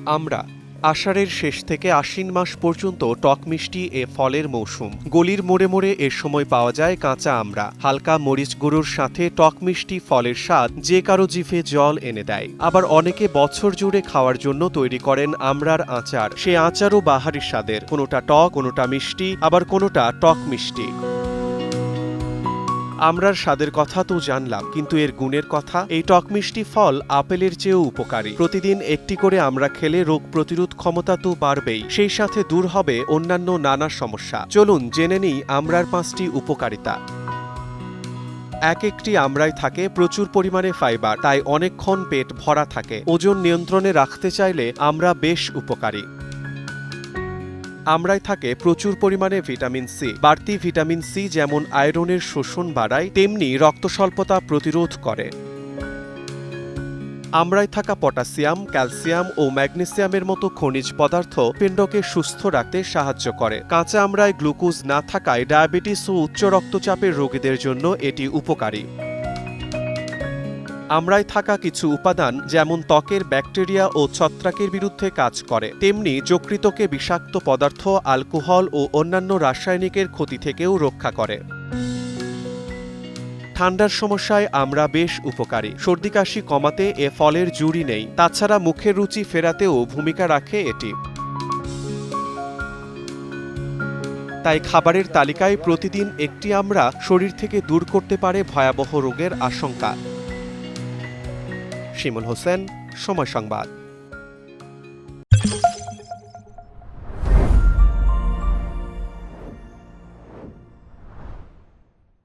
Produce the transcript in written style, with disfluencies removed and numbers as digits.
আমরা আষাঢ়ের শেষ থেকে আশ্বিন মাস পর্যন্ত টক মিষ্টি এ ফলের মৌসুম। গলির মোড়ে মোড়ে এর সময় পাওয়া যায় কাঁচা আমড়া। হালকা মরিচ গুঁড়োর সাথে টক মিষ্টি ফলের স্বাদ যে কারো জিভে জল এনে দেয়। আবার অনেকে বছর জুড়ে খাওয়ার জন্য তৈরি করেন আমড়ার আচার। সে আচারও বাহারি স্বাদের, কোনোটা টক, কোনোটা মিষ্টি, আবার কোনোটা টক মিষ্টি। আমড়ার স্বাদের কথা তো জানলাম, কিন্তু এর গুণের কথা। এই টক মিষ্টি ফল আপেলের চেয়েও উপকারী। প্রতিদিন একটি করে আমড়া খেলে রোগ প্রতিরোধ ক্ষমতা তো বাড়বেই, সেই সাথে দূর হবে অন্যান্য নানা সমস্যা। চলুন জেনে নিই আমড়ার 5টি উপকারিতা। একটি আমড়ায় থাকে প্রচুর পরিমাণে ফাইবার, তাই অনেকক্ষণ পেট ভরা থাকে। ওজন নিয়ন্ত্রণে রাখতে চাইলে আমড়া বেশ উপকারী। আমড়ায় থাকে প্রচুর পরিমাণে ভিটামিন সি। বাড়তি ভিটামিন সি যেমন আয়রনের শোষণ বাড়ায়, তেমনি রক্তস্বল্পতা প্রতিরোধ করে। আমড়ায় থাকা পটাশিয়াম, ক্যালসিয়াম ও ম্যাগনেসিয়ামের মতো খনিজ পদার্থ পিণ্ডকে সুস্থ রাখতে সাহায্য করে। কাঁচা আমড়ায় গ্লুকোজ না থাকায় ডায়াবেটিস ও উচ্চ রক্তচাপের রোগীদের জন্য এটি উপকারী। আমড়ায় থাকা কিছু উপাদান যেমন ত্বকের ব্যাকটেরিয়া ও ছত্রাকের বিরুদ্ধে কাজ করে, তেমনি যকৃতকে বিষাক্ত পদার্থ, অ্যালকোহল ও অন্যান্য রাসায়নিকের ক্ষতি থেকেও রক্ষা করে। ঠান্ডার সমস্যায় আমড়া বেশ উপকারী। সর্দি কাশি কমাতে এ ফলের জুড়ি নেই। তাছাড়া মুখের রুচি ফেরাতেও ভূমিকা রাখে এটি। তাই খাবারের তালিকায় প্রতিদিন একটি আমড়া শরীর থেকে দূর করতে পারে ভয়াবহ রোগের আশঙ্কা। শিমুল হোসেন, সময় সংবাদ।